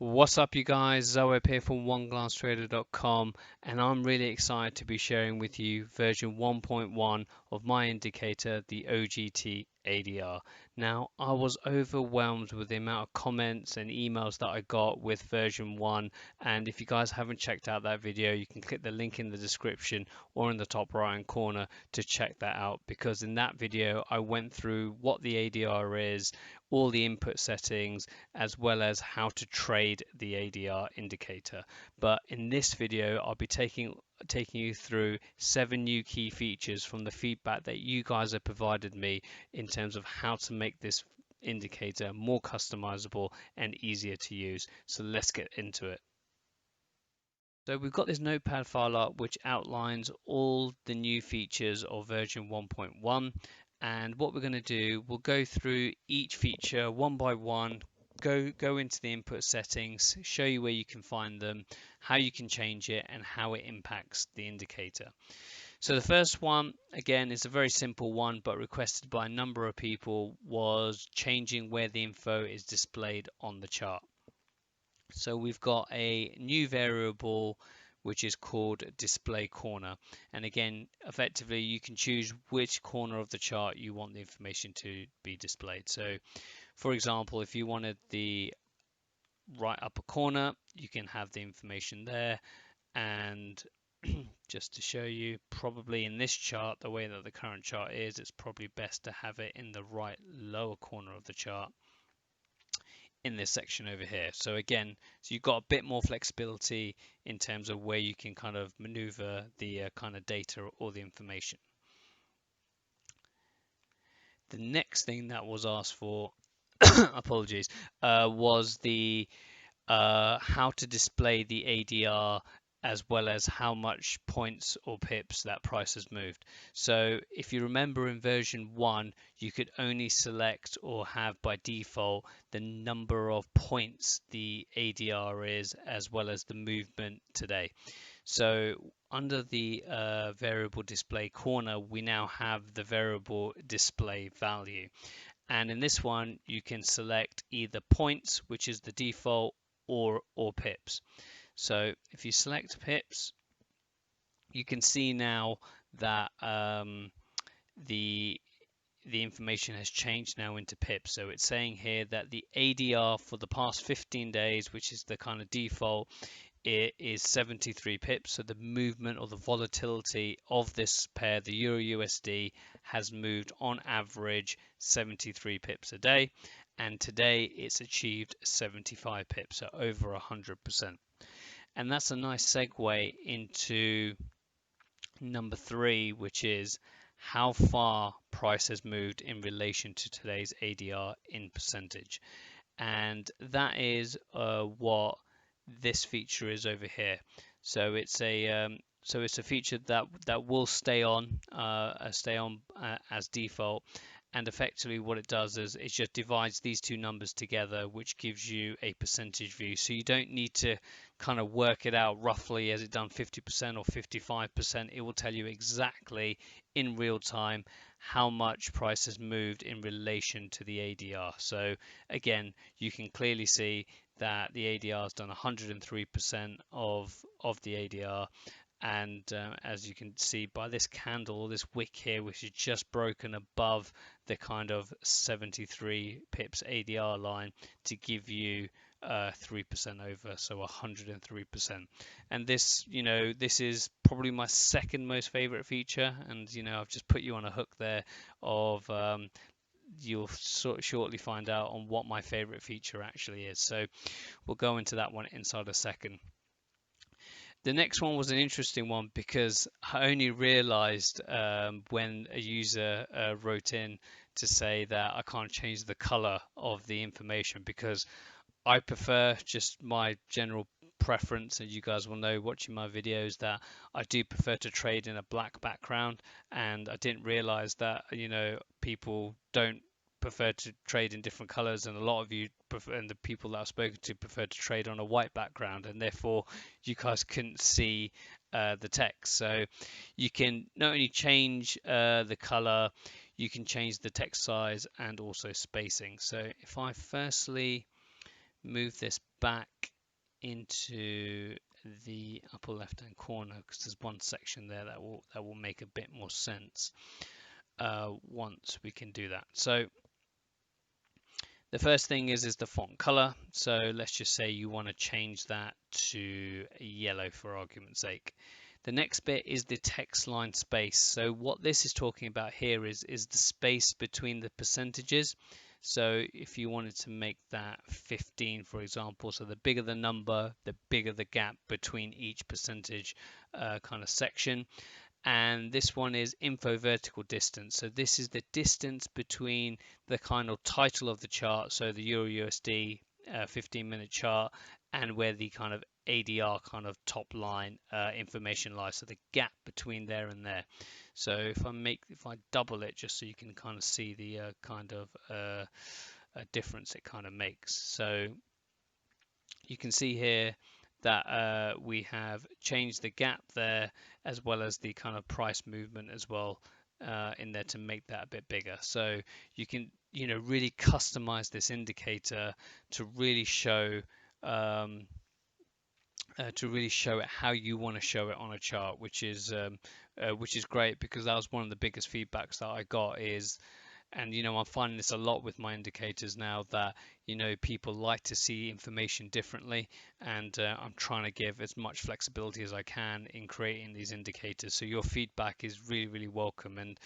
What's up, you guys? Zoe here from OneGlanceTrader.com, and I'm really excited to be sharing with you version 1.1 of my indicator, the OGT ADR. Now, I was overwhelmed with the amount of comments and emails that I got with version 1, and if you guys haven't checked out that video, you can click the link in the description or in the top right hand corner to check that out, because in that video I went through what the ADR is, all the input settings, as well as how to trade the ADR indicator. But in this video, I'll be taking you through 7 new key features from the feedback that you guys have provided me in terms of how to make this indicator more customizable and easier to use. So let's get into it. So we've got this notepad file up which outlines all the new features of version 1.1, and what we're going to do, we'll go through each feature one by one, go into the input settings, show you where you can find them, how you can change it, and how it impacts the indicator. So the first one, again, is a very simple one, but requested by a number of people, was changing where the info is displayed on the chart. So we've got a new variable which is called display corner, and again, effectively you can choose which corner of the chart you want the information to be displayed. So for example, if you wanted the right upper corner, you can have the information there. And just to show you, probably in this chart, the way that the current chart is, it's probably best to have it in the right lower corner of the chart in this section over here. So again, so you've got a bit more flexibility in terms of where you can kind of maneuver the kind of data or the information. The next thing that was asked for, apologies, was the how to display the ADR, as well as how much points or pips that price has moved. So if you remember, in version 1 you could only select or have by default the number of points the ADR is, as well as the movement today. So under the variable display corner, we now have the variable display value, and in this one you can select either points, which is the default, or pips. So if you select pips, you can see now that the information has changed now into pips. So it's saying here that the ADR for the past 15 days, which is the kind of default, it is 73 pips. So the movement or the volatility of this pair, the Euro USD, has moved on average 73 pips a day, and today it's achieved 75 pips, so over 100%. And that's a nice segue into number 3, which is how far price has moved in relation to today's ADR in percentage. And that is what this feature is over here. So it's a feature that will stay on as default, and effectively what it does is it just divides these two numbers together, which gives you a percentage view. So you don't need to kind of work it out roughly, has it done 50% or 55%. It will tell you exactly in real time how much price has moved in relation to the ADR. So again, you can clearly see that the ADR has done 103% of the ADR, and as you can see by this candle, this wick here, which is just broken above the kind of 73 pips ADR line to give you 3% over, so 103%. And this, this is probably my second most favorite feature, and I've just put you on a hook there of you'll shortly find out on what my favorite feature actually is. So we'll go into that one inside a second. The next one was an interesting one, because I only realized when a user wrote in to say that I can't change the color of the information, because I prefer, just my general preference, and you guys will know watching my videos that I do prefer to trade in a black background, and I didn't realize that people don't prefer to trade in different colors, and a lot of you prefer, and the people that I've spoken to, prefer to trade on a white background, and therefore you guys couldn't see the text. So you can not only change the color, you can change the text size and also spacing. So if I firstly move this back into the upper left hand corner, because there's one section there that will make a bit more sense once we can do that. So the first thing is the font color. So let's just say you want to change that to yellow for argument's sake. The next bit is the text line space. So what this is talking about here is the space between the percentages. So if you wanted to make that 15, for example, so the bigger the number, the bigger the gap between each percentage kind of section. And this one is info vertical distance. So this is the distance between the kind of title of the chart, so the Euro USD 15-minute chart, and where the kind of ADR kind of top line information lies. So the gap between there and there. So if I double it just so you can kind of see the kind of difference it kind of makes. So you can see here that we have changed the gap there, as well as the kind of price movement as well in there to make that a bit bigger. So you can really customize this indicator to really show it how you want to show it on a chart, which is great, because that was one of the biggest feedbacks that I got is, and I'm finding this a lot with my indicators now, that people like to see information differently, and I'm trying to give as much flexibility as I can in creating these indicators. So your feedback is really, really welcome. And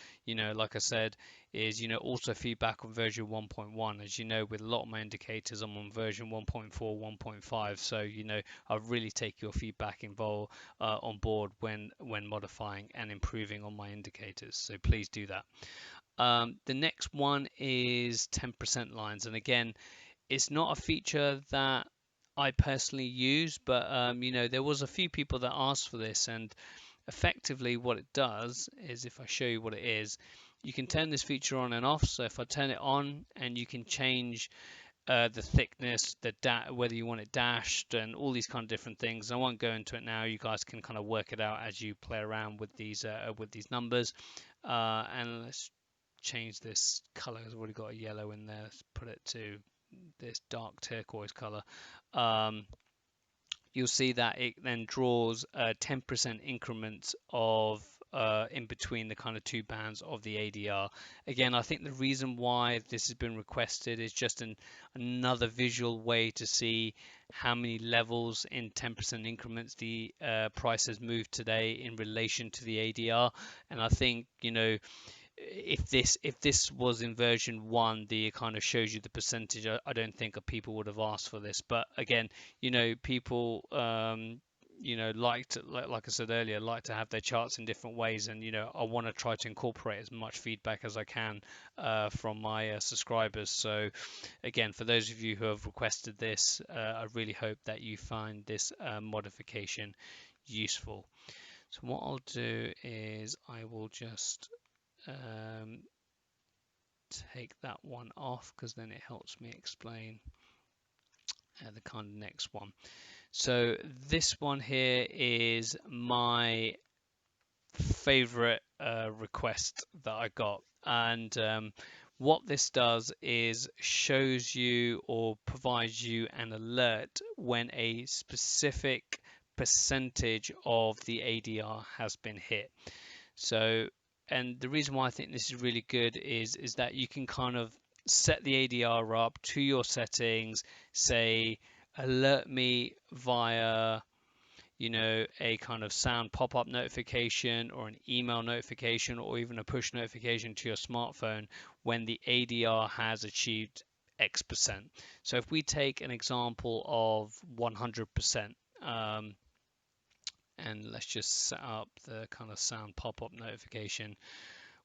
like I said, is also feedback on version 1.1. As you know, with a lot of my indicators, I'm on version 1.4, 1.5. So I really take your feedback on board when modifying and improving on my indicators. So please do that. The next one is 10% lines, and again, it's not a feature that I personally use, but there was a few people that asked for this, and effectively what it does is, if I show you what it is, you can turn this feature on and off. So if I turn it on, and you can change the thickness, whether you want it dashed, and all these kind of different things. I won't go into it now. You guys can kind of work it out as you play around with these numbers. And let's change this color. I've already got a yellow in there. Let's put it to this dark turquoise color. You'll see that it then draws 10% increments of in between the kind of two bands of the ADR. Again, I think the reason why this has been requested is just another visual way to see how many levels in 10% increments the price has moved today in relation to the ADR. And I think if this was in version 1, the kind of shows you the percentage, I don't think people would have asked for this. But again, people like I said earlier, like to have their charts in different ways, and I want to try to incorporate as much feedback as I can from my subscribers. So again, for those of you who have requested this, I really hope that you find this modification useful. So what I'll do is I will just take that one off, because then it helps me explain the kind of next one. So this one here is my favorite request that I got, and what this does is shows you or provides you an alert when a specific percentage of the ADR has been hit. So, and the reason why I think this is really good is that you can kind of set the ADR up to your settings, say alert me via a kind of sound pop-up notification, or an email notification, or even a push notification to your smartphone when the ADR has achieved X%. So if we take an example of 100%, and let's just set up the kind of sound pop-up notification,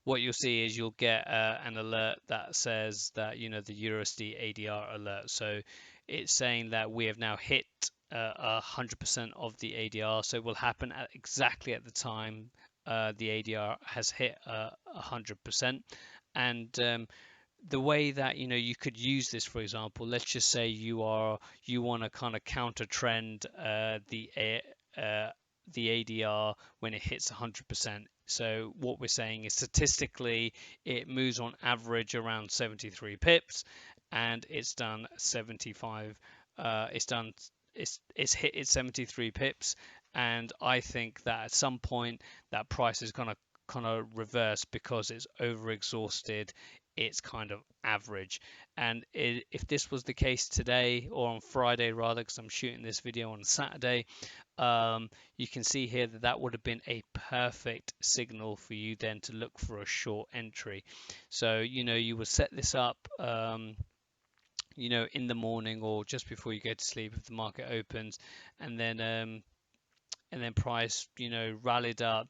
what you'll see is you'll get an alert that says that the USD ADR alert. So it's saying that we have now hit 100% of the ADR. So it will happen exactly at the time the ADR has hit 100%. And the way that you could use this, for example, let's just say you want to kind of counter trend the ADR when it hits 100%. So what we're saying is, statistically, it moves on average around 73 pips, and it's done 75. it's hit its 73 pips, and I think that at some point that price is gonna kind of reverse because it's over exhausted its kind of average. And if this was the case today or on Friday rather, because I'm shooting this video on Saturday, you can see here that that would have been a perfect signal for you then to look for a short entry. So you would set this up in the morning or just before you go to sleep if the market opens, and then price rallied up,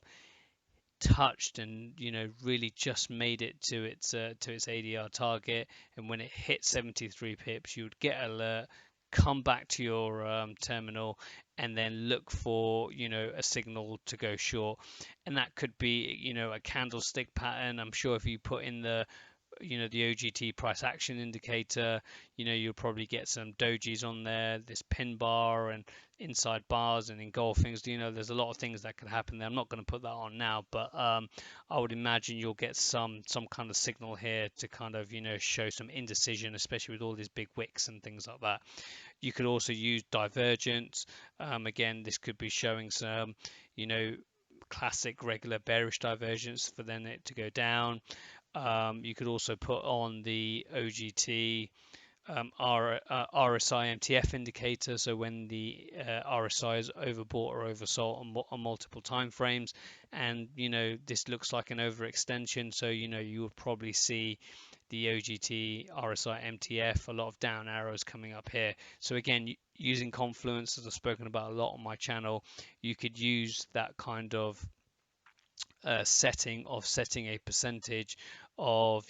touched, and really just made it to its ADR target. And when it hit 73 pips, you would get alert, come back to your terminal, and then look for a signal to go short. And that could be a candlestick pattern. I'm sure if you put in the OGT price action indicator, you'll probably get some dojis on there, this pin bar and inside bars and engulfings. There's a lot of things that could happen there. I'm not going to put that on now, but I would imagine you'll get some kind of signal here to kind of show some indecision, especially with all these big wicks and things like that. You could also use divergence. Again, this could be showing some classic regular bearish divergence for then it to go down. You could also put on the OGT RSI MTF indicator, so when the RSI is overbought or oversold on multiple time frames, and this looks like an overextension, so you would probably see the OGT RSI MTF, a lot of down arrows coming up here. So again, using Confluence, as I've spoken about a lot on my channel, you could use that kind of setting a percentage of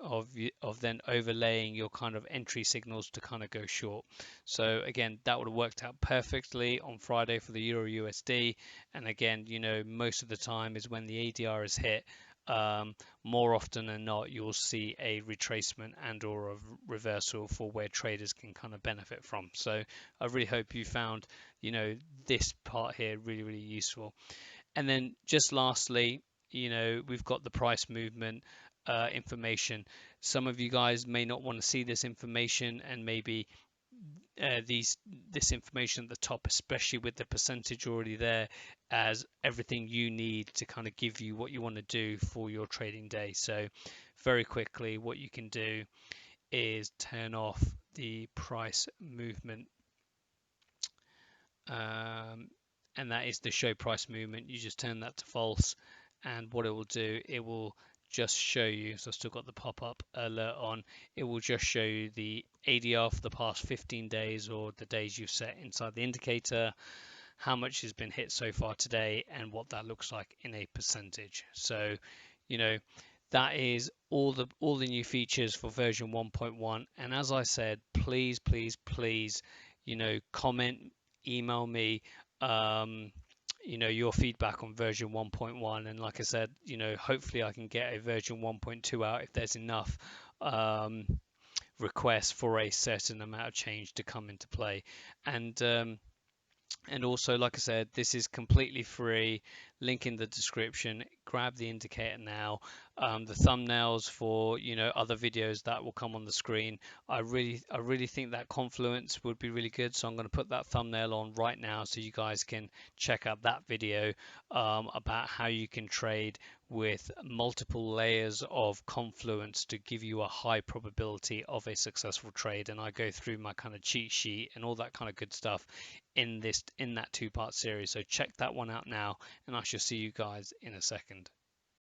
of then overlaying your kind of entry signals to kind of go short. So again, that would have worked out perfectly on Friday for the Euro USD. And again, most of the time is when the ADR is hit, more often than not, you'll see a retracement and or a reversal for where traders can kind of benefit from. So I really hope you found this part here really, really useful. And then just lastly, we've got the price movement information. Some of you guys may not want to see this information, and maybe this information at the top, especially with the percentage already there, as everything you need to kind of give you what you want to do for your trading day. So very quickly, what you can do is turn off the price movement, and that is the show price movement. You just turn that to false, and what it will do, it will just show you, so I've still got the pop-up alert on, it will just show you the ADR for the past 15 days or the days you've set inside the indicator, how much has been hit so far today, and what that looks like in a percentage. So that is all the new features for version 1.1. and as I said, please comment, email me your feedback on version 1.1, and like I said, hopefully I can get a version 1.2 out if there's enough requests for a certain amount of change to come into play. And also, like I said, this is completely free, link in the description. Grab the indicator now. The thumbnails for other videos that will come on the screen, I really think that Confluence would be really good, so I'm going to put that thumbnail on right now so you guys can check out that video about how you can trade with multiple layers of Confluence to give you a high probability of a successful trade. And I go through my kind of cheat sheet and all that kind of good stuff in that 2-part series. So check that one out now, and I shall see you guys in a second.